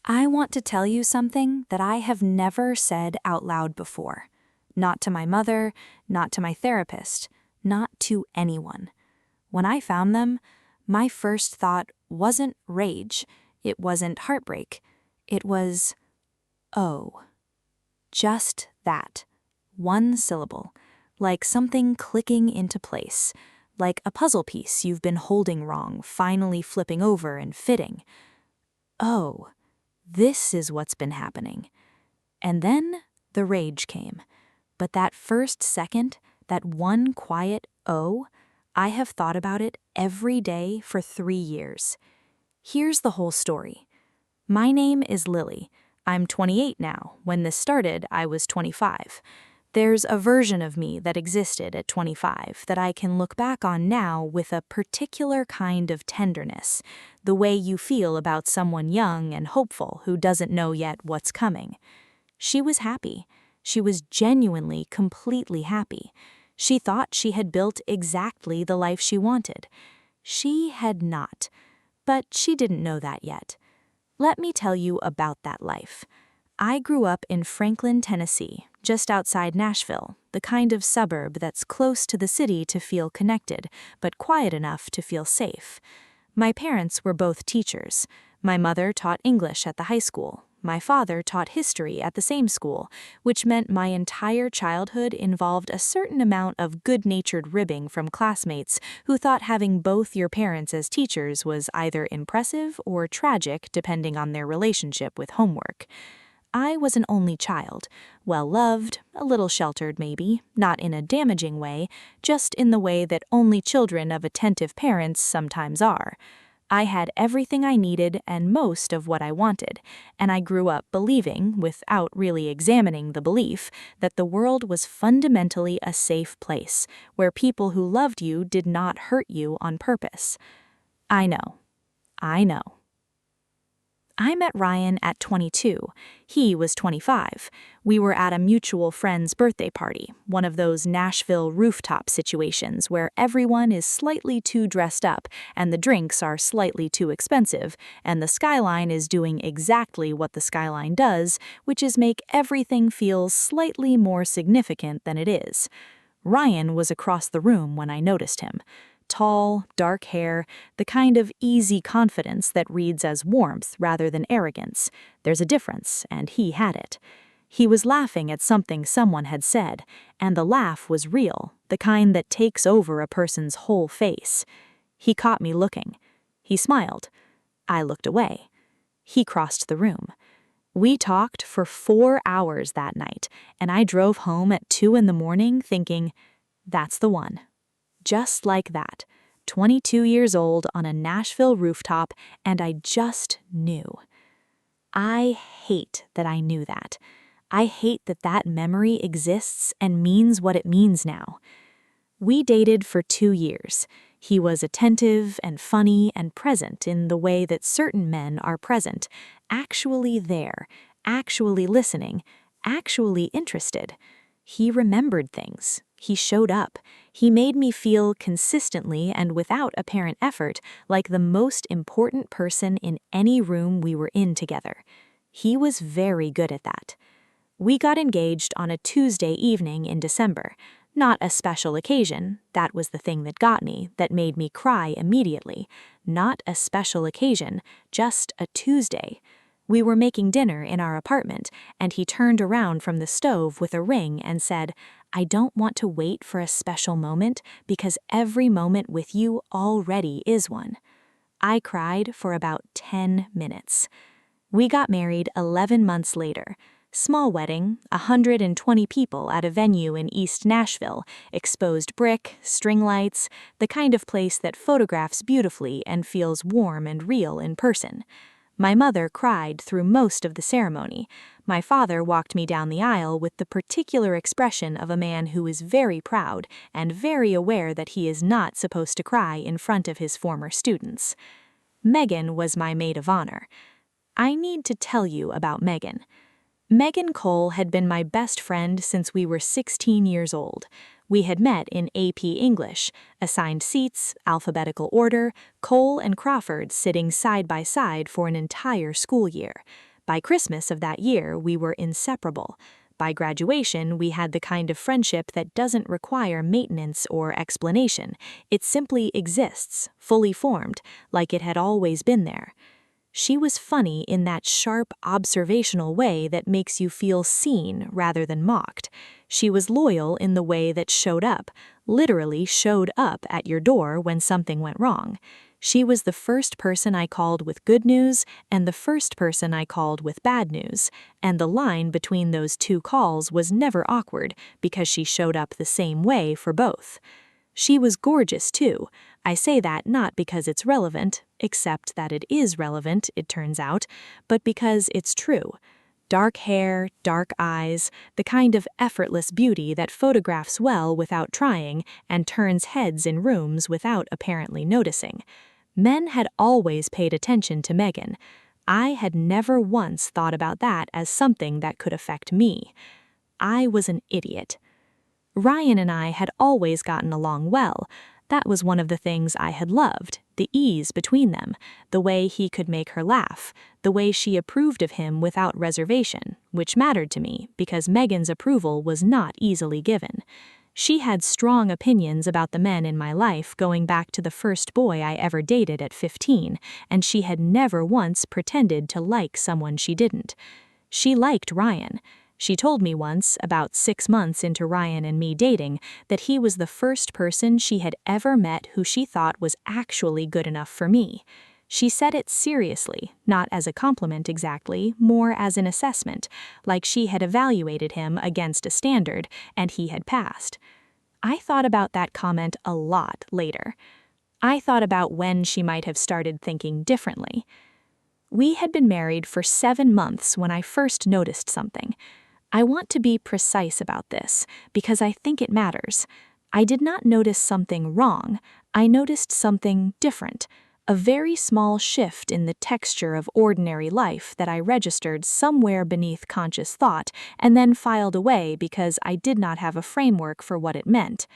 I want to tell you something that I have never said out loud before. Not to my mother, not to my therapist, not to anyone. When I found them, my first thought wasn't rage, it wasn't heartbreak. It was, oh. Just that. One syllable. Like something clicking into place. Like a puzzle piece you've been holding wrong, finally flipping over and fitting. Oh. This is what's been happening. And then the rage came. But that first second, that one quiet oh, I have thought about it every day for 3 years. Here's the whole story. My name is Lily. I'm 28 now. When this started, I was 25. There's a version of me that existed at 25 that I can look back on now with a particular kind of tenderness, the way you feel about someone young and hopeful who doesn't know yet what's coming. She was happy. She was genuinely, completely happy. She thought she had built exactly the life she wanted. She had not, but she didn't know that yet. Let me tell you about that life. I grew up in Franklin, Tennessee, just outside Nashville, the kind of suburb that's close to the city to feel connected, but quiet enough to feel safe. My parents were both teachers. My mother taught English at the high school. My father taught history at the same school, which meant my entire childhood involved a certain amount of good-natured ribbing from classmates who thought having both your parents as teachers was either impressive or tragic depending on their relationship with homework. I was an only child, well-loved, a little sheltered maybe, not in a damaging way, just in the way that only children of attentive parents sometimes are. I had everything I needed and most of what I wanted, and I grew up believing, without really examining the belief, that the world was fundamentally a safe place, where people who loved you did not hurt you on purpose. I know. I met Ryan at 22. He was 25. We were at a mutual friend's birthday party, one of those Nashville rooftop situations where everyone is slightly too dressed up and the drinks are slightly too expensive, and the skyline is doing exactly what the skyline does, which is make everything feel slightly more significant than it is. Ryan was across the room when I noticed him. Tall, dark hair, the kind of easy confidence that reads as warmth rather than arrogance. There's a difference, and he had it. He was laughing at something someone had said, and the laugh was real, the kind that takes over a person's whole face. He caught me looking. He smiled. I looked away. He crossed the room. We talked for 4 hours that night, and I drove home at 2 a.m. thinking, that's the one. Just like that, 22 years old on a Nashville rooftop, and I just knew. I hate that I knew that. I hate that that memory exists and means what it means now. We dated for 2 years. He was attentive and funny and present in the way that certain men are present, actually there, actually listening, actually interested. He remembered things. He showed up. He made me feel consistently and without apparent effort like the most important person in any room we were in together. He was very good at that. We got engaged on a Tuesday evening in December. Not a special occasion, that was the thing that got me, that made me cry immediately. Not a special occasion, just a Tuesday. We were making dinner in our apartment, and he turned around from the stove with a ring and said, I don't want to wait for a special moment because every moment with you already is one. I cried for about 10 minutes. We got married 11 months later. Small wedding, 120 people at a venue in East Nashville, exposed brick, string lights, the kind of place that photographs beautifully and feels warm and real in person. My mother cried through most of the ceremony. My father walked me down the aisle with the particular expression of a man who is very proud and very aware that he is not supposed to cry in front of his former students. Megan was my maid of honor. I need to tell you about Megan. Megan Cole had been my best friend since we were 16 years old. We had met in AP English, assigned seats, alphabetical order, Cole and Crawford sitting side by side for an entire school year. By Christmas of that year, we were inseparable. By graduation, we had the kind of friendship that doesn't require maintenance or explanation. It simply exists, fully formed, like it had always been there. She was funny in that sharp, observational way that makes you feel seen rather than mocked. She was loyal in the way that showed up, literally showed up at your door when something went wrong. She was the first person I called with good news and the first person I called with bad news, and the line between those two calls was never awkward because she showed up the same way for both. She was gorgeous, too. I say that not because it's relevant, except that it is relevant, it turns out, but because it's true. Dark hair, dark eyes, the kind of effortless beauty that photographs well without trying and turns heads in rooms without apparently noticing. Men had always paid attention to Megan. I had never once thought about that as something that could affect me. I was an idiot. Ryan and I had always gotten along well. That was one of the things I had loved, the ease between them, the way he could make her laugh, the way she approved of him without reservation, which mattered to me because Megan's approval was not easily given. She had strong opinions about the men in my life going back to the first boy I ever dated at 15, and she had never once pretended to like someone she didn't. She liked Ryan. She told me once, about 6 months into Ryan and me dating, that he was the first person she had ever met who she thought was actually good enough for me. She said it seriously, not as a compliment exactly, more as an assessment, like she had evaluated him against a standard, and he had passed. I thought about that comment a lot later. I thought about when she might have started thinking differently. We had been married for 7 months when I first noticed something. I want to be precise about this, because I think it matters. I did not notice something wrong, I noticed something different, a very small shift in the texture of ordinary life that I registered somewhere beneath conscious thought and then filed away because I did not have a framework for what it meant.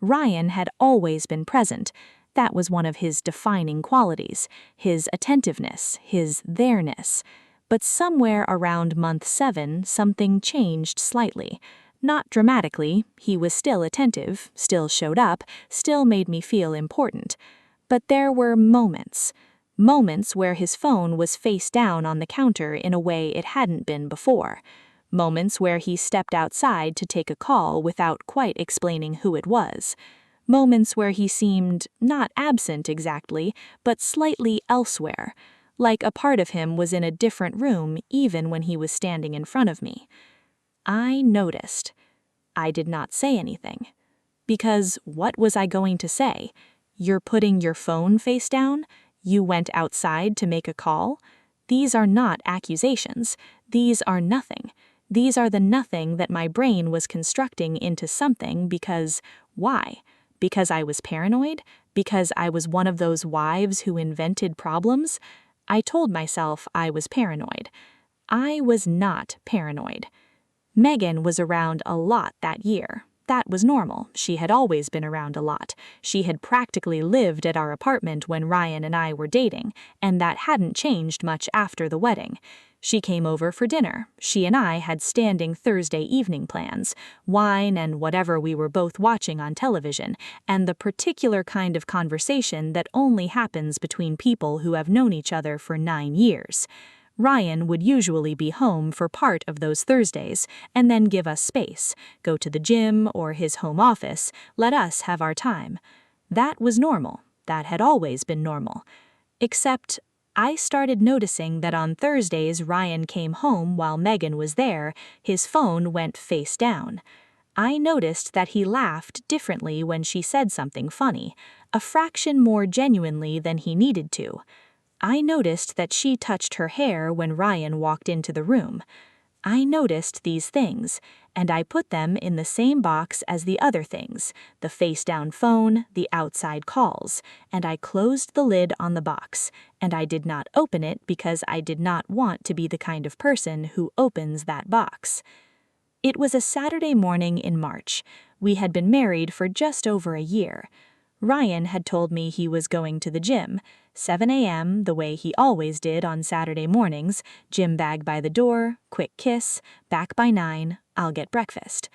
Ryan had always been present. That was one of his defining qualities, his attentiveness, his there-ness. But somewhere around month 7, something changed slightly. Not dramatically, he was still attentive, still showed up, still made me feel important. But there were moments where his phone was face down on the counter in a way it hadn't been before. Moments where he stepped outside to take a call without quite explaining who it was. Moments where he seemed not absent exactly, but slightly elsewhere. Like a part of him was in a different room even when he was standing in front of me. I noticed. I did not say anything. Because what was I going to say? You're putting your phone face down? You went outside to make a call? These are not accusations. These are nothing. These are the nothing that my brain was constructing into something because, why? Because I was paranoid? Because I was one of those wives who invented problems? I told myself I was paranoid. I was not paranoid. Megan was around a lot that year. That was normal. She had always been around a lot. She had practically lived at our apartment when Ryan and I were dating, and that hadn't changed much after the wedding. She came over for dinner. She and I had standing Thursday evening plans, wine and whatever we were both watching on television, and the particular kind of conversation that only happens between people who have known each other for 9 years. Ryan would usually be home for part of those Thursdays and then give us space, go to the gym or his home office, let us have our time. That was normal. That had always been normal. Except I started noticing that on Thursdays Ryan came home while Megan was there, his phone went face down. I noticed that he laughed differently when she said something funny, a fraction more genuinely than he needed to. I noticed that she touched her hair when Ryan walked into the room. I noticed these things, and I put them in the same box as the other things, the face-down phone, the outside calls, and I closed the lid on the box, and I did not open it because I did not want to be the kind of person who opens that box. It was a Saturday morning in March. We had been married for just over a year. Ryan had told me he was going to the gym. 7 a.m., the way he always did on Saturday mornings, gym bag by the door, quick kiss, back by 9, I'll get breakfast.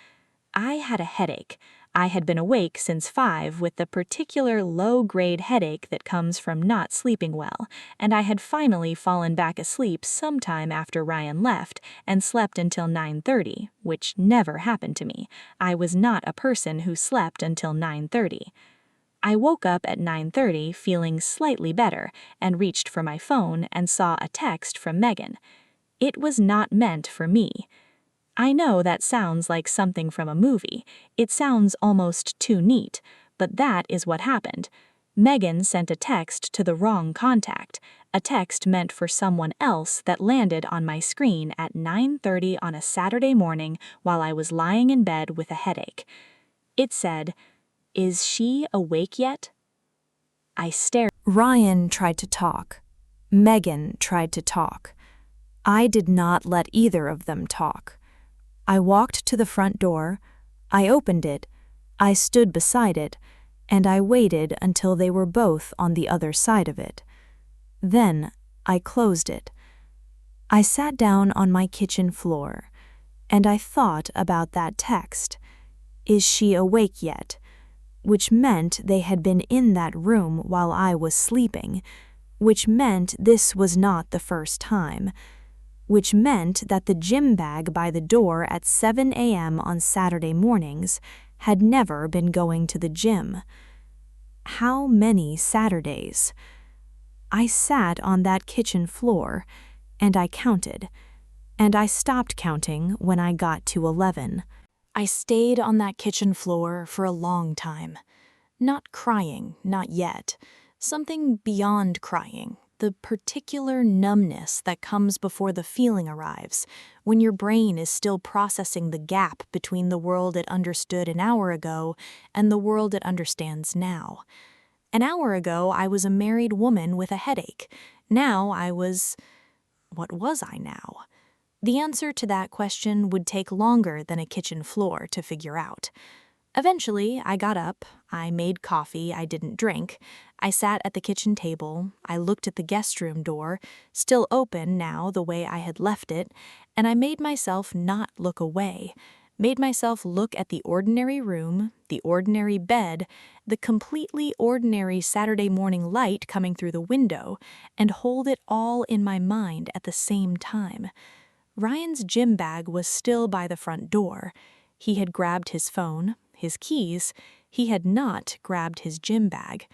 I had a headache. I had been awake since 5 with the particular low-grade headache that comes from not sleeping well, and I had finally fallen back asleep sometime after Ryan left and slept until 9:30, which never happened to me. I was not a person who slept until 9:30. I woke up at 9:30 feeling slightly better and reached for my phone and saw a text from Megan. It was not meant for me. I know that sounds like something from a movie. It sounds almost too neat, but that is what happened. Megan sent a text to the wrong contact, a text meant for someone else that landed on my screen at 9:30 on a Saturday morning while I was lying in bed with a headache. It said, "Is she awake yet?" I stared. Ryan tried to talk. Megan tried to talk. I did not let either of them talk. I walked to the front door, I opened it, I stood beside it, and I waited until they were both on the other side of it. Then I closed it. I sat down on my kitchen floor, and I thought about that text. "Is she awake yet?" Which meant they had been in that room while I was sleeping, which meant this was not the first time, which meant that the gym bag by the door at 7 a.m. on Saturday mornings had never been going to the gym. How many Saturdays? I sat on that kitchen floor, and I counted, and I stopped counting when I got to 11. I stayed on that kitchen floor for a long time. Not crying, not yet. Something beyond crying. The particular numbness that comes before the feeling arrives, when your brain is still processing the gap between the world it understood an hour ago and the world it understands now. An hour ago, I was a married woman with a headache. Now I was... What was I now? The answer to that question would take longer than a kitchen floor to figure out. Eventually, I got up, I made coffee I didn't drink, I sat at the kitchen table, I looked at the guest room door, still open now the way I had left it, and I made myself not look away, made myself look at the ordinary room, the ordinary bed, the completely ordinary Saturday morning light coming through the window, and hold it all in my mind at the same time. Ryan's gym bag was still by the front door. He had grabbed his phone, his keys. He had not grabbed his gym bag.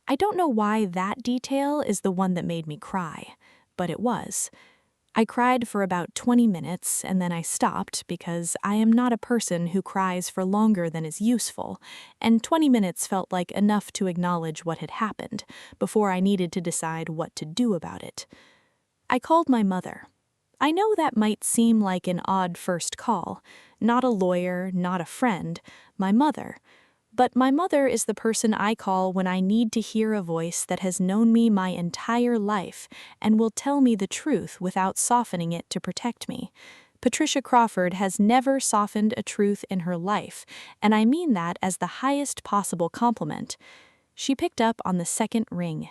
I don't know why that detail is the one that made me cry, but it was. I cried for about 20 minutes and then I stopped because I am not a person who cries for longer than is useful, and 20 minutes felt like enough to acknowledge what had happened before I needed to decide what to do about it. I called my mother. I know that might seem like an odd first call. Not a lawyer, not a friend, my mother. But my mother is the person I call when I need to hear a voice that has known me my entire life and will tell me the truth without softening it to protect me. Patricia Crawford has never softened a truth in her life, and I mean that as the highest possible compliment. She picked up on the second ring.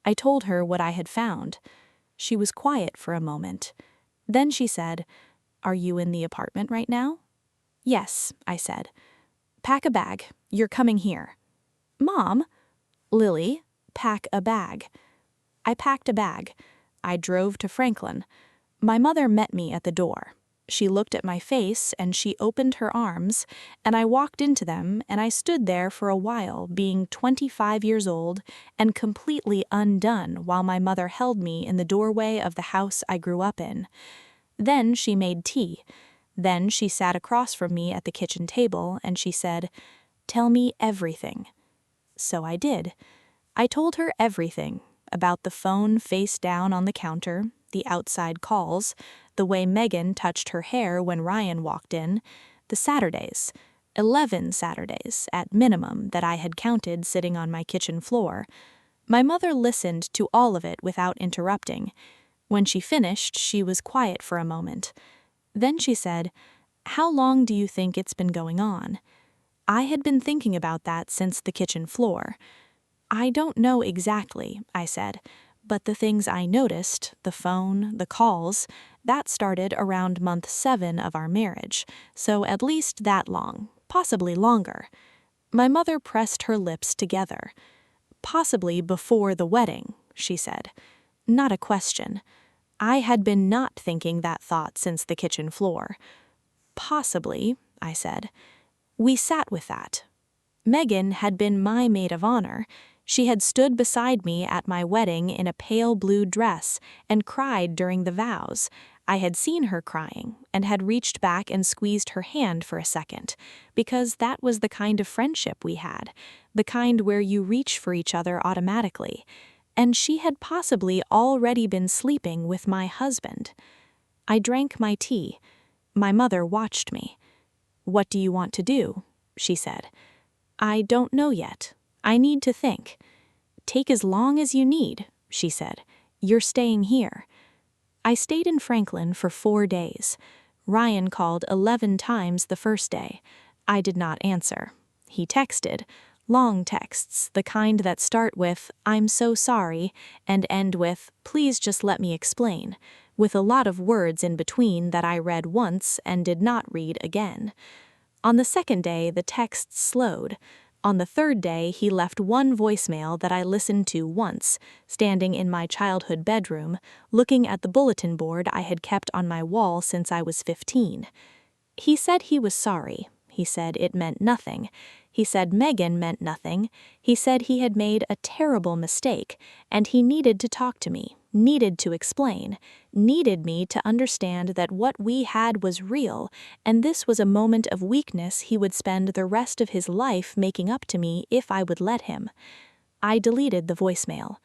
I told her what I had found. She was quiet for a moment. Then she said, "Are you in the apartment right now?" "Yes," I said. "Pack a bag. You're coming here." "Mom?" "Lily, pack a bag." I packed a bag. I drove to Franklin. My mother met me at the door. She looked at my face and she opened her arms, and I walked into them and I stood there for a while, being 25 years old and completely undone while my mother held me in the doorway of the house I grew up in. Then she made tea. Then she sat across from me at the kitchen table and she said, "Tell me everything." So I did. I told her everything about the phone face down on the counter, the outside calls, the way Megan touched her hair when Ryan walked in, the Saturdays, 11 Saturdays at minimum that I had counted sitting on my kitchen floor. My mother listened to all of it without interrupting. When she finished, she was quiet for a moment. Then she said, "How long do you think it's been going on?" I had been thinking about that since the kitchen floor. I don't know exactly, I said, but the things I noticed, the phone, the calls, that started around month 7 of our marriage, so at least that long, possibly longer. My mother pressed her lips together. Possibly before the wedding, she said. Not a question. I had been not thinking that thought since the kitchen floor. Possibly, I said. We sat with that. Megan had been my maid of honor. She had stood beside me at my wedding in a pale blue dress and cried during the vows. I had seen her crying and had reached back and squeezed her hand for a second, because that was the kind of friendship we had, the kind where you reach for each other automatically. And she had possibly already been sleeping with my husband. I drank my tea. My mother watched me. "What do you want to do?" she said. "I don't know yet. I need to think." "Take as long as you need," she said. "You're staying here." I stayed in Franklin for 4 days. Ryan called 11 times the first day. I did not answer. He texted. Long texts, the kind that start with, "I'm so sorry," and end with, "Please just let me explain," with a lot of words in between that I read once and did not read again. On the second day, the texts slowed. On the third day, he left one voicemail that I listened to once, standing in my childhood bedroom, looking at the bulletin board I had kept on my wall since I was 15. He said he was sorry. He said it meant nothing. He said Megan meant nothing. He said he had made a terrible mistake, and he needed to talk to me, needed to explain, needed me to understand that what we had was real, and this was a moment of weakness he would spend the rest of his life making up to me if I would let him. I deleted the voicemail.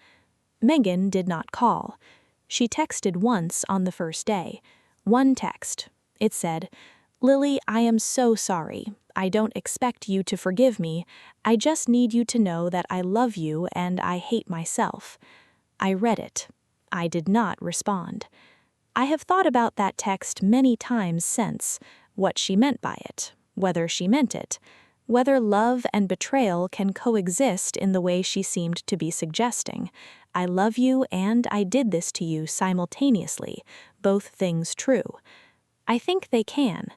Megan did not call. She texted once on the first day. One text. It said, "Lily, I am so sorry. I don't expect you to forgive me. I just need you to know that I love you and I hate myself." I read it. I did not respond. I have thought about that text many times since, what she meant by it, whether she meant it, whether love and betrayal can coexist in the way she seemed to be suggesting. I love you and I did this to you simultaneously, both things true. I think they can.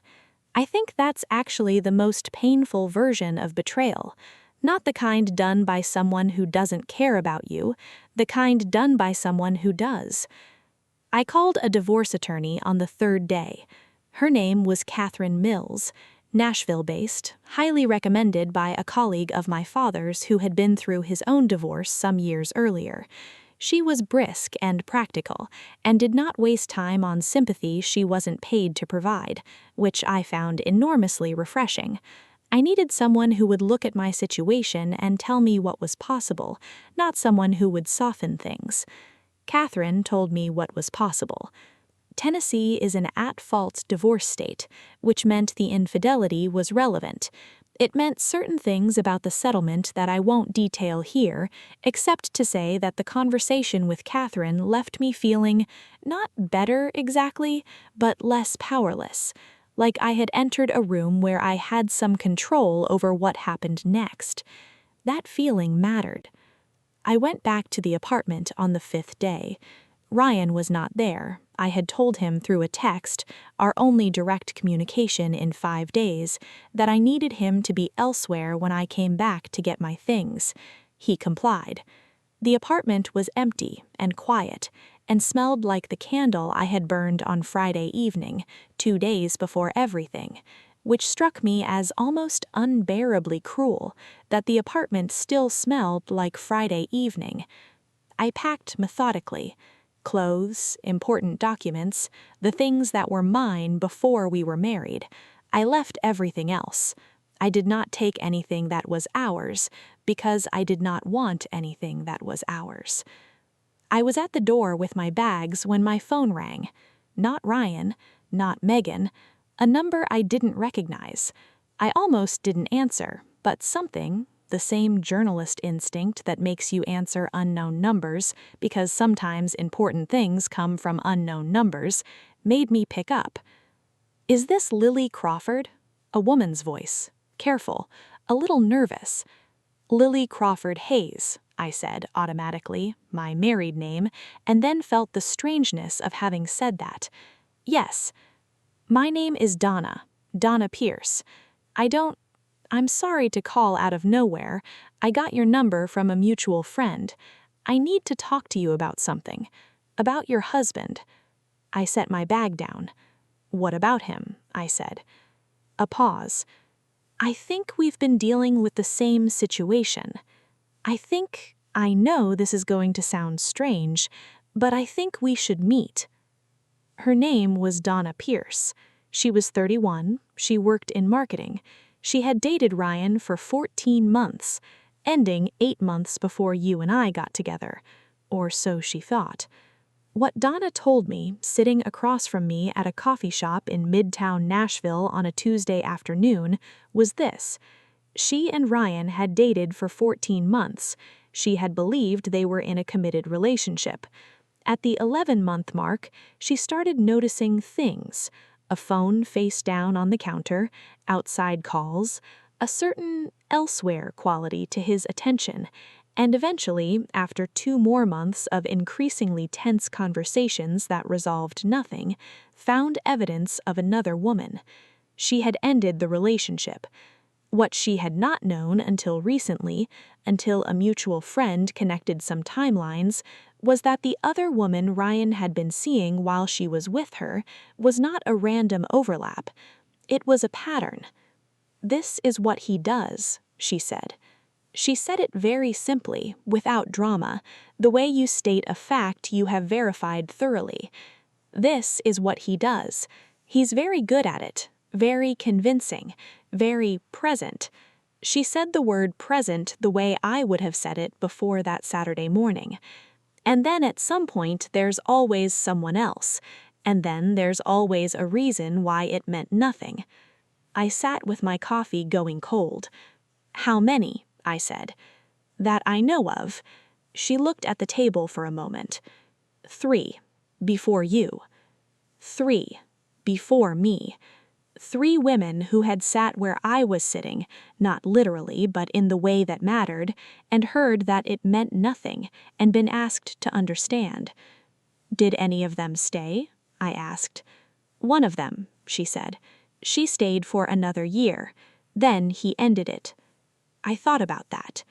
I think that's actually the most painful version of betrayal, not the kind done by someone who doesn't care about you, the kind done by someone who does. I called a divorce attorney on the third day. Her name was Catherine Mills, Nashville-based, highly recommended by a colleague of my father's who had been through his own divorce some years earlier. She was brisk and practical, and did not waste time on sympathy she wasn't paid to provide, which I found enormously refreshing. I needed someone who would look at my situation and tell me what was possible, not someone who would soften things. Catherine told me what was possible. Tennessee is an at-fault divorce state, which meant the infidelity was relevant. It meant certain things about the settlement that I won't detail here, except to say that the conversation with Catherine left me feeling not better exactly, but less powerless, like I had entered a room where I had some control over what happened next. That feeling mattered. I went back to the apartment on the 5th day. Ryan was not there. I had told him through a text, our only direct communication in 5 days, that I needed him to be elsewhere when I came back to get my things. He complied. The apartment was empty and quiet, and smelled like the candle I had burned on Friday evening, 2 days before everything, which struck me as almost unbearably cruel, that the apartment still smelled like Friday evening. I packed methodically. Clothes, important documents, the things that were mine before we were married. I left everything else. I did not take anything that was ours, because I did not want anything that was ours. I was at the door with my bags when my phone rang. Not Ryan, not Megan, a number I didn't recognize. I almost didn't answer, but something, the same journalist instinct that makes you answer unknown numbers, because sometimes important things come from unknown numbers, made me pick up. "Is this Lily Crawford?" A woman's voice, careful, a little nervous. "Lily Crawford Hayes," I said automatically, my married name, and then felt the strangeness of having said that. Yes. My name is Donna Pierce. I'm sorry to call out of nowhere. I got your number from a mutual friend. I need to talk to you about something. About your husband. I set my bag down. What about him? I said. A pause. I think we've been dealing with the same situation. I know this is going to sound strange, but I think we should meet. Her name was Donna Pierce. She was 31, she worked in marketing. She had dated Ryan for 14 months, ending 8 months before you and I got together. Or so she thought. What Donna told me, sitting across from me at a coffee shop in Midtown Nashville on a Tuesday afternoon, was this. She and Ryan had dated for 14 months. She had believed they were in a committed relationship. At the 11-month mark, she started noticing things. A phone face down on the counter, outside calls, a certain elsewhere quality to his attention, and eventually, after 2 more months of increasingly tense conversations that resolved nothing, found evidence of another woman. She had ended the relationship. What she had not known until recently, until a mutual friend connected some timelines, was that the other woman Ryan had been seeing while she was with her was not a random overlap. It was a pattern. This is what he does, she said. She said it very simply, without drama, the way you state a fact you have verified thoroughly. This is what he does. He's very good at it, very convincing, very present. She said the word present the way I would have said it before that Saturday morning. And then at some point there's always someone else, and then there's always a reason why it meant nothing. I sat with my coffee going cold. How many? I said. That I know of. She looked at the table for a moment. 3, before you. 3, before me. 3 women who had sat where I was sitting, not literally, but in the way that mattered, and heard that it meant nothing, and been asked to understand. Did any of them stay? I asked. One of them, she said. She stayed for another year. Then he ended it. I thought about that.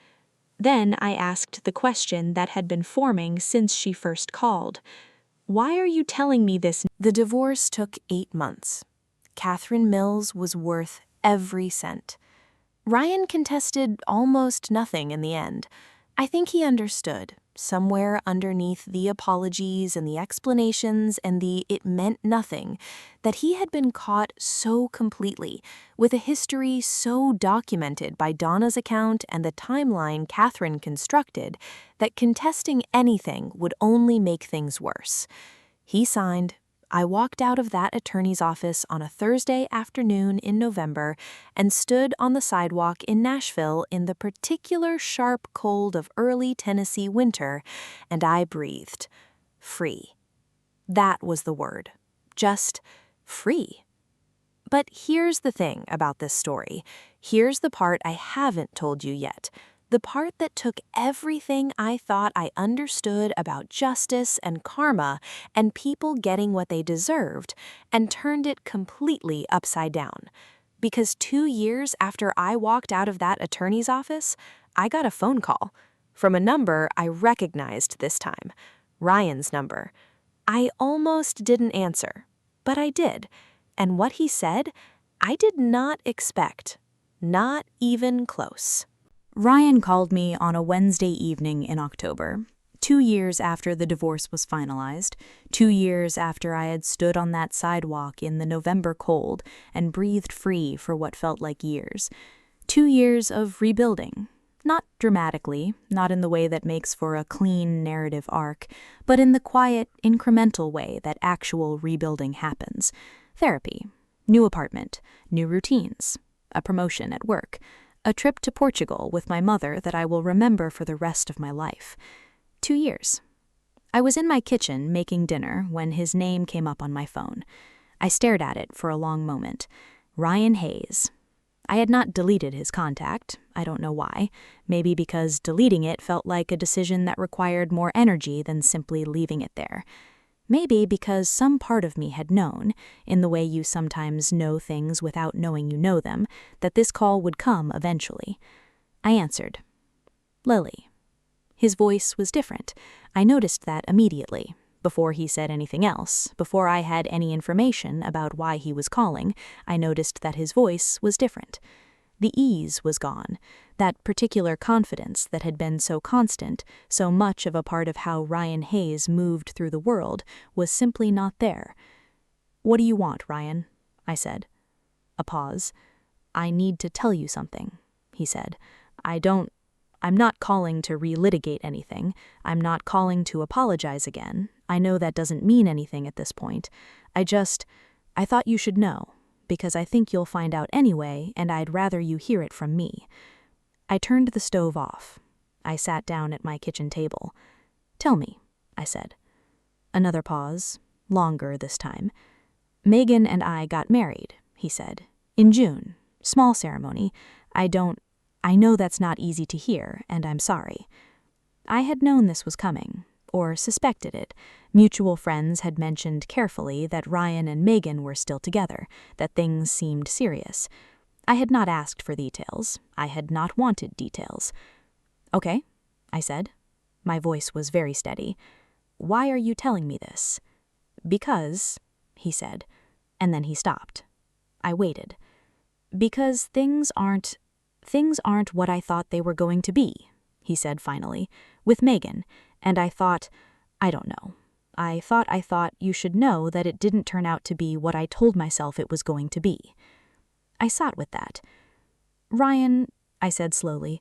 Then I asked the question that had been forming since she first called. Why are you telling me this? The divorce took 8 months. Catherine Mills was worth every cent. Ryan contested almost nothing in the end. I think he understood, somewhere underneath the apologies and the explanations and the it meant nothing, that he had been caught so completely, with a history so documented by Donna's account and the timeline Catherine constructed, that contesting anything would only make things worse. He signed. I walked out of that attorney's office on a Thursday afternoon in November and stood on the sidewalk in Nashville in the particular sharp cold of early Tennessee winter, and I breathed. Free. That was the word. Just free. But here's the thing about this story. Here's the part I haven't told you yet. The part that took everything I thought I understood about justice and karma and people getting what they deserved and turned it completely upside down. Because 2 years after I walked out of that attorney's office, I got a phone call from a number I recognized this time, Ryan's number. I almost didn't answer, but I did. And what he said, I did not expect. Not even close. Ryan called me on a Wednesday evening in October, 2 years after the divorce was finalized, 2 years after I had stood on that sidewalk in the November cold and breathed free for what felt like years. 2 years of rebuilding. Not dramatically, not in the way that makes for a clean narrative arc, but in the quiet, incremental way that actual rebuilding happens. Therapy, new apartment, new routines, a promotion at work, a trip to Portugal with my mother that I will remember for the rest of my life. 2 years. I was in my kitchen making dinner when his name came up on my phone. I stared at it for a long moment. Ryan Hayes. I had not deleted his contact. I don't know why. Maybe because deleting it felt like a decision that required more energy than simply leaving it there. Maybe because some part of me had known, in the way you sometimes know things without knowing you know them, that this call would come eventually. I answered. Lily. His voice was different. I noticed that immediately. Before he said anything else, before I had any information about why he was calling, I noticed that his voice was different. The ease was gone. That particular confidence that had been so constant, so much of a part of how Ryan Hayes moved through the world, was simply not there. "What do you want, Ryan?" I said. A pause. "I need to tell you something," he said. I'm not calling to relitigate anything. I'm not calling to apologize again. I know that doesn't mean anything at this point. I thought you should know, because I think you'll find out anyway, and I'd rather you hear it from me." I turned the stove off. I sat down at my kitchen table. "Tell me," I said. Another pause, longer this time. "Megan and I got married," he said. "In June. Small ceremony. I know that's not easy to hear, and I'm sorry." I had known this was coming, or suspected it. Mutual friends had mentioned carefully that Ryan and Megan were still together, that things seemed serious. I had not asked for details. I had not wanted details. "Okay," I said. My voice was very steady. "Why are you telling me this?" "Because," he said, and then he stopped. I waited. "Because things aren't what I thought they were going to be," he said finally, "with Megan, and I don't know. I thought you should know that it didn't turn out to be what I told myself it was going to be." I sat with that. "Ryan," I said slowly,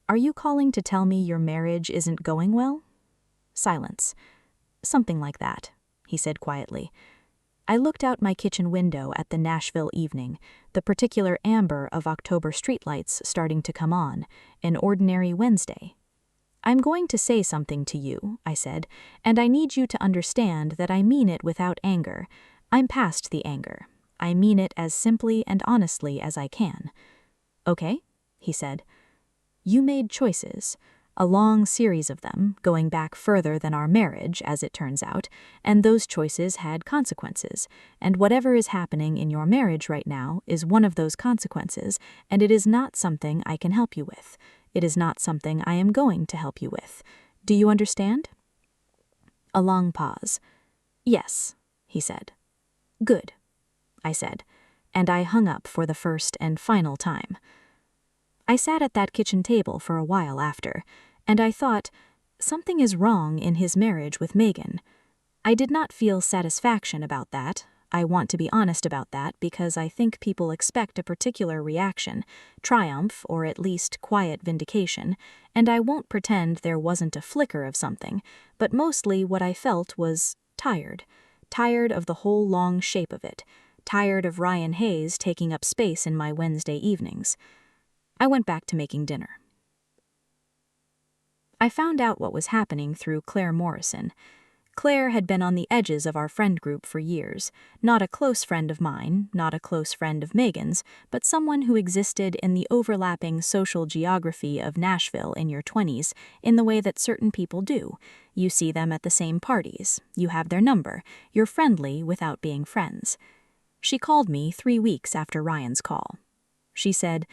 "are you calling to tell me your marriage isn't going well?" Silence. "Something like that," he said quietly. I looked out my kitchen window at the Nashville evening, the particular amber of October streetlights starting to come on, an ordinary Wednesday. "I'm going to say something to you," I said, "and I need you to understand that I mean it without anger. I'm past the anger. I mean it as simply and honestly as I can." "Okay," he said. "You made choices. A long series of them, going back further than our marriage, as it turns out, and those choices had consequences, and whatever is happening in your marriage right now is one of those consequences, and it is not something I can help you with. It is not something I am going to help you with. Do you understand?" A long pause. "Yes," he said. "Good," I said, and I hung up for the first and final time. I sat at that kitchen table for a while after, and I thought, something is wrong in his marriage with Megan. I did not feel satisfaction about that. I want to be honest about that because I think people expect a particular reaction, triumph or at least quiet vindication, and I won't pretend there wasn't a flicker of something, but mostly what I felt was tired. Tired of the whole long shape of it. Tired of Ryan Hayes taking up space in my Wednesday evenings. I went back to making dinner. I found out what was happening through Claire Morrison. Claire had been on the edges of our friend group for years, not a close friend of mine, not a close friend of Megan's, but someone who existed in the overlapping social geography of Nashville in your 20s in the way that certain people do. You see them at the same parties, you have their number, you're friendly without being friends. She called me 3 weeks after Ryan's call. She said,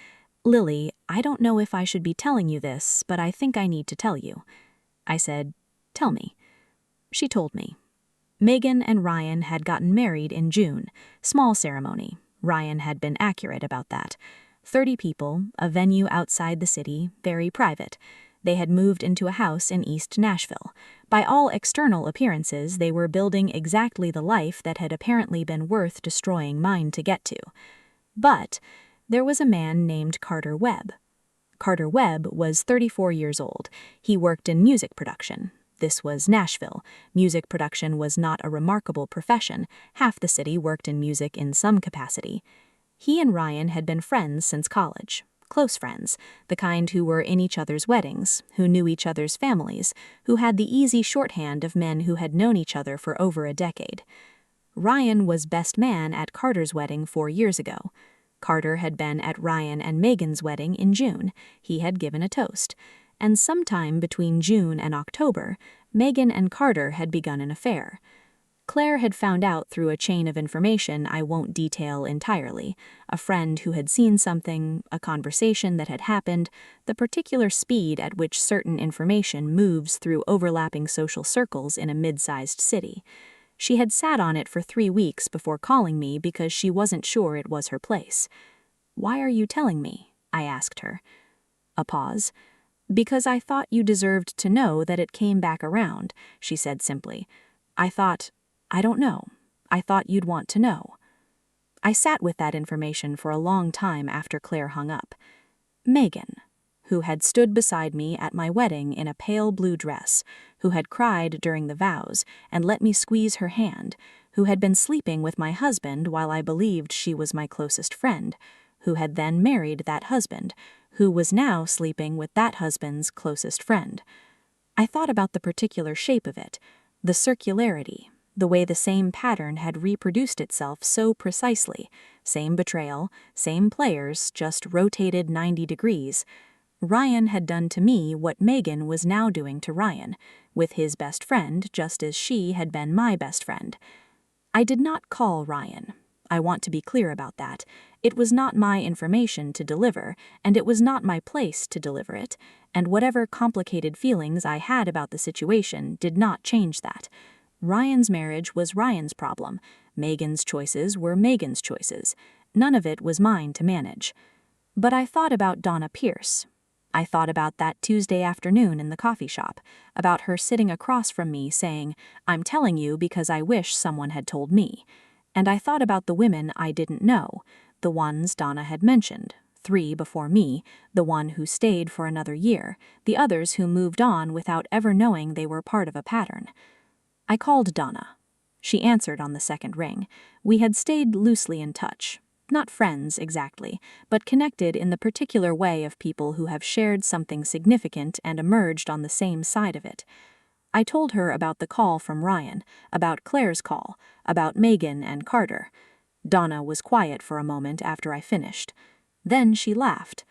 "Lily, I don't know if I should be telling you this, but I think I need to tell you." I said, "Tell me." She told me. Megan and Ryan had gotten married in June. Small ceremony. Ryan had been accurate about that. 30 people, a venue outside the city, very private. They had moved into a house in East Nashville. By all external appearances, they were building exactly the life that had apparently been worth destroying mine to get to. But there was a man named Carter Webb. Carter Webb was 34 years old. He worked in music production. This was Nashville. Music production was not a remarkable profession. Half the city worked in music in some capacity. He and Ryan had been friends since college. Close friends, the kind who were in each other's weddings, who knew each other's families, who had the easy shorthand of men who had known each other for over a decade. Ryan was best man at Carter's wedding 4 years ago. Carter had been at Ryan and Megan's wedding in June. He had given a toast. And sometime between June and October, Megan and Carter had begun an affair. Claire had found out through a chain of information I won't detail entirely. A friend who had seen something, a conversation that had happened, the particular speed at which certain information moves through overlapping social circles in a mid-sized city. She had sat on it for 3 weeks before calling me because she wasn't sure it was her place. "Why are you telling me?" I asked her. A pause. "Because I thought you deserved to know that it came back around," she said simply. I don't know. I thought you'd want to know." I sat with that information for a long time after Claire hung up. Megan, who had stood beside me at my wedding in a pale blue dress, who had cried during the vows and let me squeeze her hand, who had been sleeping with my husband while I believed she was my closest friend, who had then married that husband, who was now sleeping with that husband's closest friend. I thought about the particular shape of it, the circularity, the way the same pattern had reproduced itself so precisely, same betrayal, same players, just rotated 90 degrees. Ryan had done to me what Megan was now doing to Ryan, with his best friend just as she had been my best friend. I did not call Ryan. I want to be clear about that. It was not my information to deliver, and it was not my place to deliver it, and whatever complicated feelings I had about the situation did not change that. Ryan's marriage was Ryan's problem. Megan's choices were Megan's choices. None of it was mine to manage. But I thought about Donna Pierce. I thought about that Tuesday afternoon in the coffee shop, about her sitting across from me saying, "I'm telling you because I wish someone had told me." And I thought about the women I didn't know, the ones Donna had mentioned, 3 before me, the one who stayed for another year, the others who moved on without ever knowing they were part of a pattern. I called Donna. She answered on the second ring. We had stayed loosely in touch. Not friends, exactly, but connected in the particular way of people who have shared something significant and emerged on the same side of it. I told her about the call from Ryan, about Claire's call, about Megan and Carter. Donna was quiet for a moment after I finished. Then she laughed.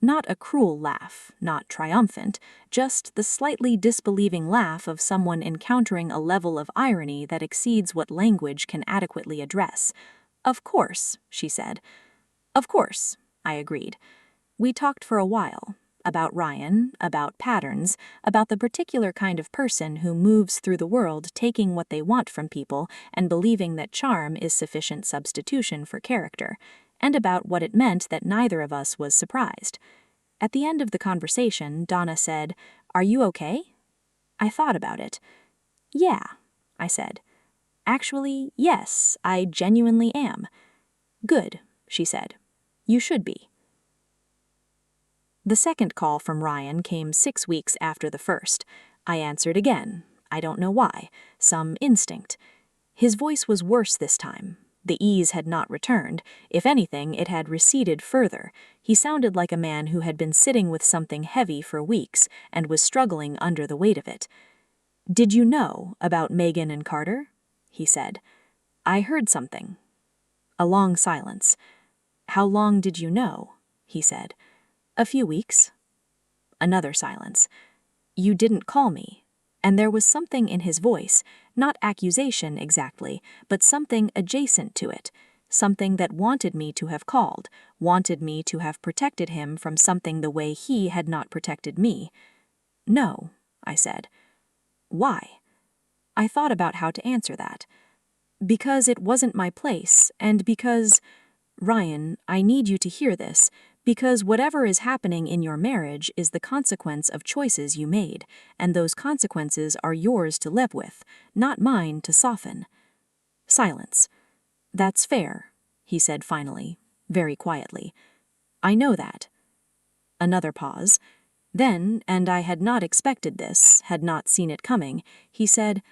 Not a cruel laugh, not triumphant, just the slightly disbelieving laugh of someone encountering a level of irony that exceeds what language can adequately address. "Of course," she said. "Of course," I agreed. We talked for a while, about Ryan, about patterns, about the particular kind of person who moves through the world taking what they want from people and believing that charm is sufficient substitution for character, and about what it meant that neither of us was surprised. At the end of the conversation, Donna said, "Are you okay?" I thought about it. "Yeah," I said. "Actually, yes, I genuinely am." "Good," she said. "You should be." The second call from Ryan came 6 weeks after the first. I answered again. I don't know why. Some instinct. His voice was worse this time. The ease had not returned. If anything, it had receded further. He sounded like a man who had been sitting with something heavy for weeks and was struggling under the weight of it. "Did you know about Megan and Carter?" he said. "I heard something." A long silence. "How long did you know?" he said. "A few weeks." Another silence. "You didn't call me." And there was something in his voice, not accusation exactly, but something adjacent to it, something that wanted me to have called, wanted me to have protected him from something the way he had not protected me. "No," I said. "Why?" I thought about how to answer that. "Because it wasn't my place, and because, Ryan, I need you to hear this, because whatever is happening in your marriage is the consequence of choices you made, and those consequences are yours to live with, not mine to soften." Silence. "That's fair," he said finally, very quietly. "I know that." Another pause. Then, and I had not expected this, had not seen it coming, he said,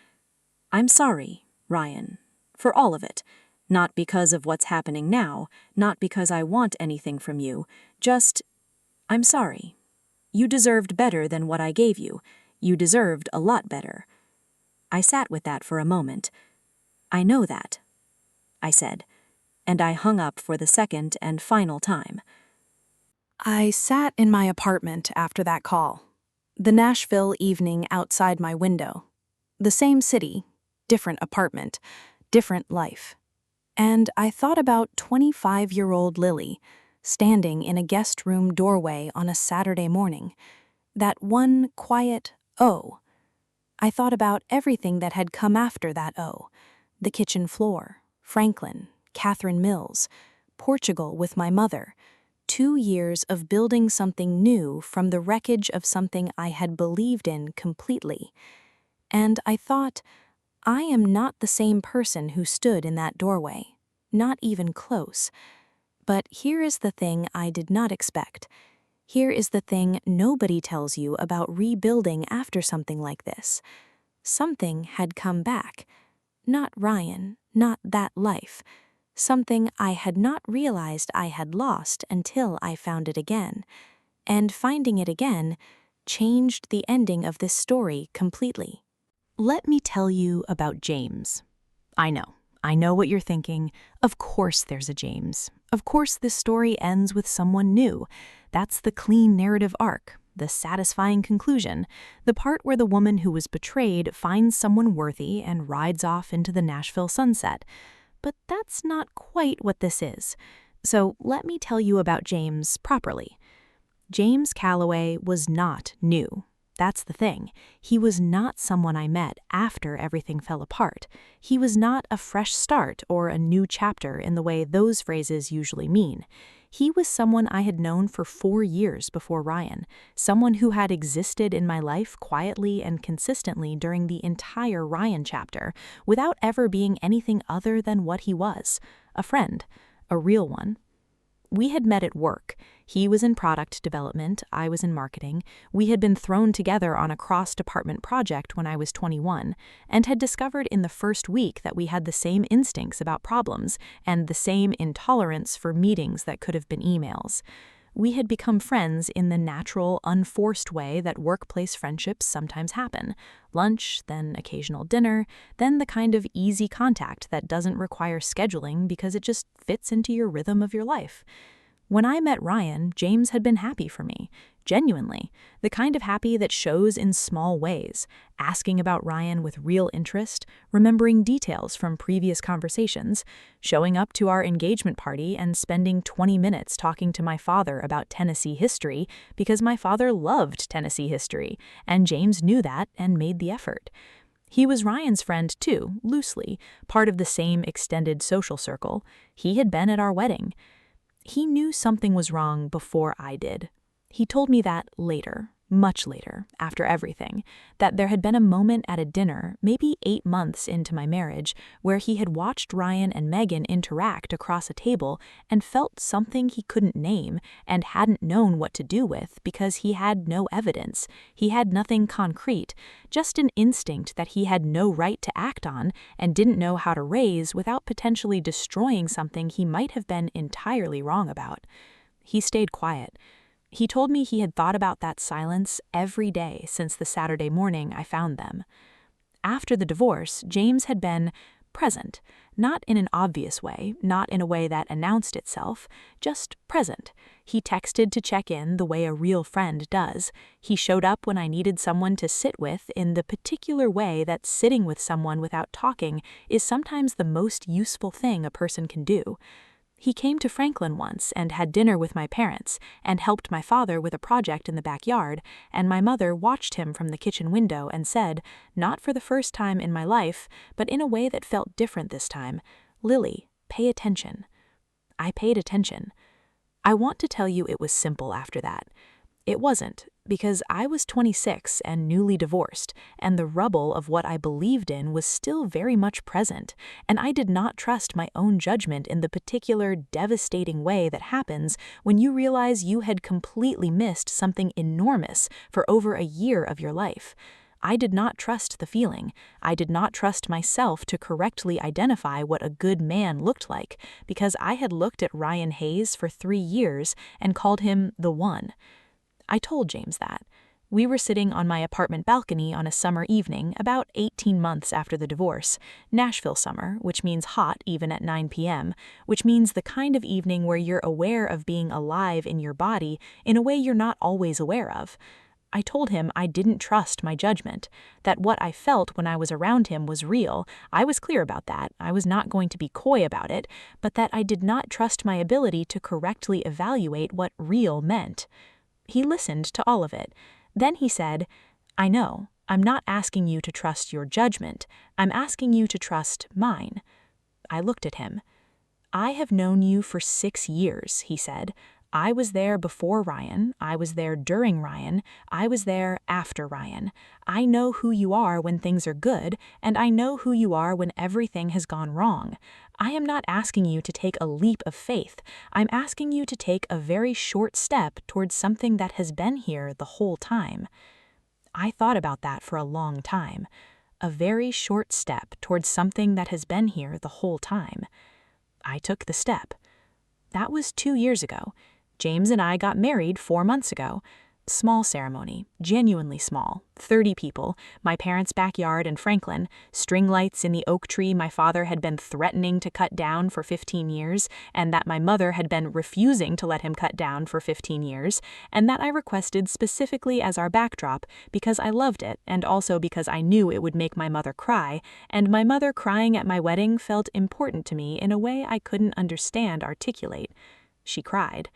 "I'm sorry, Ryan, for all of it. Not because of what's happening now, not because I want anything from you, just, I'm sorry. You deserved better than what I gave you. You deserved a lot better." I sat with that for a moment. "I know that," I said. and I hung up for the second and final time. I sat in my apartment after that call. The Nashville evening outside my window. The same city, different apartment, different life. And I thought about 25-year-old Lily, standing in a guest room doorway on a Saturday morning. That one quiet O. I thought about everything that had come after that O. The kitchen floor, Franklin, Catherine Mills, Portugal with my mother. 2 years of building something new from the wreckage of something I had believed in completely. And I thought, I am not the same person who stood in that doorway, not even close. But here is the thing I did not expect. Here is the thing nobody tells you about rebuilding after something like this. Something had come back. Not Ryan, not that life. Something I had not realized I had lost until I found it again. And finding it again changed the ending of this story completely. Let me tell you about James. I know what you're thinking. Of course there's a James. Of course this story ends with someone new. That's the clean narrative arc, the satisfying conclusion, the part where the woman who was betrayed finds someone worthy and rides off into the Nashville sunset. But that's not quite what this is. So let me tell you about James properly. James Calloway was not new. That's the thing. He was not someone I met after everything fell apart. He was not a fresh start or a new chapter in the way those phrases usually mean. He was someone I had known for 4 years before Ryan, someone who had existed in my life quietly and consistently during the entire Ryan chapter, without ever being anything other than what he was, a friend, a real one. We had met at work. He was in product development, I was in marketing. We had been thrown together on a cross-department project when I was 21, and had discovered in the first week that we had the same instincts about problems and the same intolerance for meetings that could have been emails. We had become friends in the natural, unforced way that workplace friendships sometimes happen. Lunch, then occasional dinner, then the kind of easy contact that doesn't require scheduling because it just fits into your rhythm of your life. When I met Ryan, James had been happy for me, genuinely, the kind of happy that shows in small ways, asking about Ryan with real interest, remembering details from previous conversations, showing up to our engagement party and spending 20 minutes talking to my father about Tennessee history because my father loved Tennessee history, and James knew that and made the effort. He was Ryan's friend too, loosely, part of the same extended social circle. He had been at our wedding. He knew something was wrong before I did. He told me that later, much later, after everything, that there had been a moment at a dinner, maybe 8 months into my marriage, where he had watched Ryan and Megan interact across a table and felt something he couldn't name and hadn't known what to do with because he had no evidence. He had nothing concrete, just an instinct that he had no right to act on and didn't know how to raise without potentially destroying something he might have been entirely wrong about. He stayed quiet. He told me he had thought about that silence every day since the Saturday morning I found them. After the divorce, James had been present, not in an obvious way, not in a way that announced itself, just present. He texted to check in the way a real friend does. He showed up when I needed someone to sit with in the particular way that sitting with someone without talking is sometimes the most useful thing a person can do. He came to Franklin once and had dinner with my parents and helped my father with a project in the backyard, and my mother watched him from the kitchen window and said, not for the first time in my life, but in a way that felt different this time, "Lily, pay attention." I paid attention. I want to tell you it was simple after that. It wasn't, because I was 26 and newly divorced, and the rubble of what I believed in was still very much present, and I did not trust my own judgment in the particular devastating way that happens when you realize you had completely missed something enormous for over a year of your life. I did not trust the feeling. I did not trust myself to correctly identify what a good man looked like, because I had looked at Ryan Hayes for 3 years and called him the one. I told James that. We were sitting on my apartment balcony on a summer evening about 18 months after the divorce, Nashville summer, which means hot even at 9 p.m., which means the kind of evening where you're aware of being alive in your body in a way you're not always aware of. I told him I didn't trust my judgment, that what I felt when I was around him was real. I was clear about that. I was not going to be coy about it, but that I did not trust my ability to correctly evaluate what real meant. He listened to all of it. Then he said, "I know, I'm not asking you to trust your judgment. I'm asking you to trust mine." I looked at him. "I have known you for 6 years," he said. "I was there before Ryan. I was there during Ryan. I was there after Ryan. I know who you are when things are good, and I know who you are when everything has gone wrong. I am not asking you to take a leap of faith. I'm asking you to take a very short step towards something that has been here the whole time." I thought about that for a long time. A very short step towards something that has been here the whole time. I took the step. That was 2 years ago. James and I got married 4 months ago. Small ceremony, genuinely small, 30 people, my parents' backyard in Franklin, string lights in the oak tree my father had been threatening to cut down for 15 years, and that my mother had been refusing to let him cut down for 15 years, and that I requested specifically as our backdrop because I loved it and also because I knew it would make my mother cry, and my mother crying at my wedding felt important to me in a way I couldn't articulate. She cried.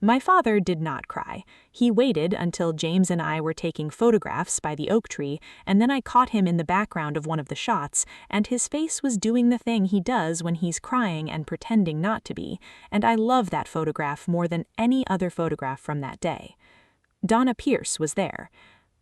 My father did not cry. He waited until James and I were taking photographs by the oak tree, and then I caught him in the background of one of the shots, and his face was doing the thing he does when he's crying and pretending not to be, and I love that photograph more than any other photograph from that day. Donna Pierce was there.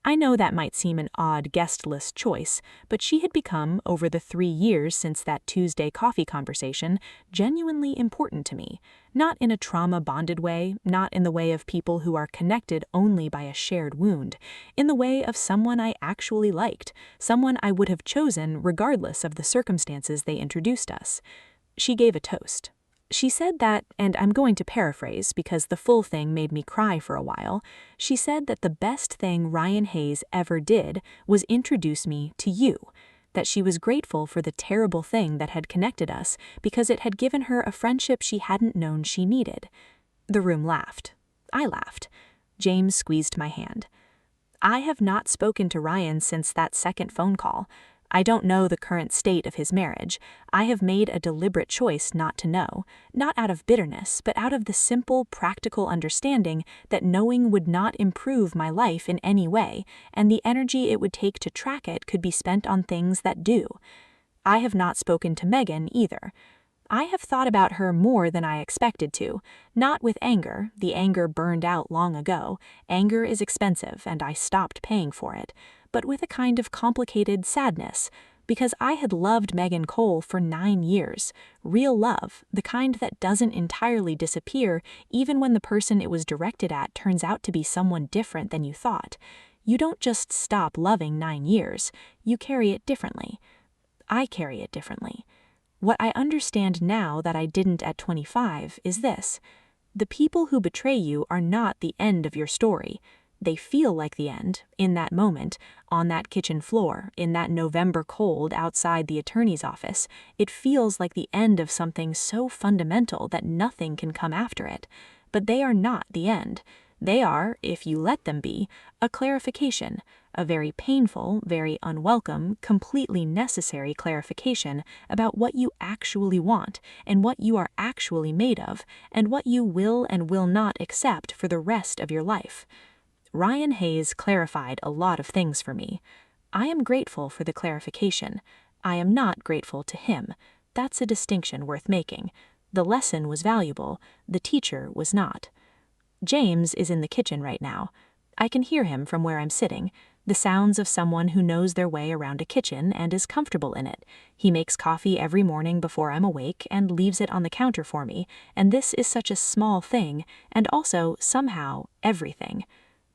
I know that might seem an odd guest list choice, but she had become, over the 3 years since that Tuesday coffee conversation, genuinely important to me. Not in a trauma-bonded way, not in the way of people who are connected only by a shared wound, in the way of someone I actually liked, someone I would have chosen regardless of the circumstances they introduced us. She gave a toast. She said that, and I'm going to paraphrase because the full thing made me cry for a while, she said that the best thing Ryan Hayes ever did was introduce me to you, that she was grateful for the terrible thing that had connected us because it had given her a friendship she hadn't known she needed. The room laughed. I laughed. James squeezed my hand. I have not spoken to Ryan since that second phone call. I don't know the current state of his marriage. I have made a deliberate choice not to know, not out of bitterness, but out of the simple, practical understanding that knowing would not improve my life in any way, and the energy it would take to track it could be spent on things that do. I have not spoken to Megan either. I have thought about her more than I expected to, not with anger. The anger burned out long ago. Anger is expensive, and I stopped paying for it, but with a kind of complicated sadness, because I had loved Megan Cole for 9 years. Real love, the kind that doesn't entirely disappear even when the person it was directed at turns out to be someone different than you thought. You don't just stop loving 9 years, you carry it differently. I carry it differently. What I understand now that I didn't at 25 is this: the people who betray you are not the end of your story. They feel like the end, in that moment, on that kitchen floor, in that November cold outside the attorney's office. It feels like the end of something so fundamental that nothing can come after it. But they are not the end. They are, if you let them be, a clarification, a very painful, very unwelcome, completely necessary clarification about what you actually want and what you are actually made of and what you will and will not accept for the rest of your life. Ryan Hayes clarified a lot of things for me. I am grateful for the clarification. I am not grateful to him. That's a distinction worth making. The lesson was valuable. The teacher was not. James is in the kitchen right now. I can hear him from where I'm sitting, the sounds of someone who knows their way around a kitchen and is comfortable in it. He makes coffee every morning before I'm awake and leaves it on the counter for me, and this is such a small thing, and also, somehow, everything.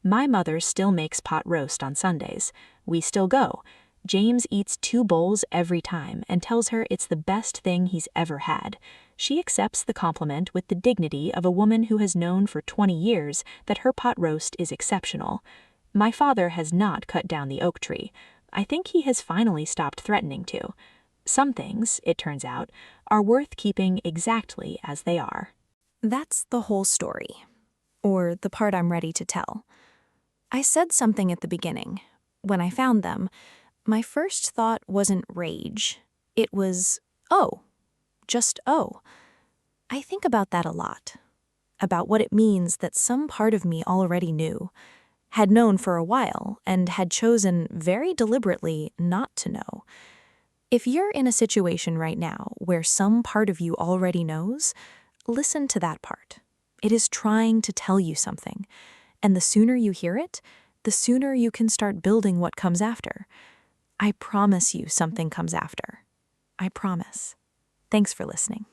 My mother still makes pot roast on Sundays. We still go. James eats 2 bowls every time and tells her it's the best thing he's ever had. She accepts the compliment with the dignity of a woman who has known for 20 years that her pot roast is exceptional. My father has not cut down the oak tree. I think he has finally stopped threatening to. Some things, it turns out, are worth keeping exactly as they are. That's the whole story, or the part I'm ready to tell. I said something at the beginning. When I found them, my first thought wasn't rage. It was, oh, just oh. I think about that a lot, about what it means that some part of me already knew, had known for a while, and had chosen very deliberately not to know. If you're in a situation right now where some part of you already knows, listen to that part. It is trying to tell you something, and the sooner you hear it, the sooner you can start building what comes after. I promise you something comes after. I promise. Thanks for listening.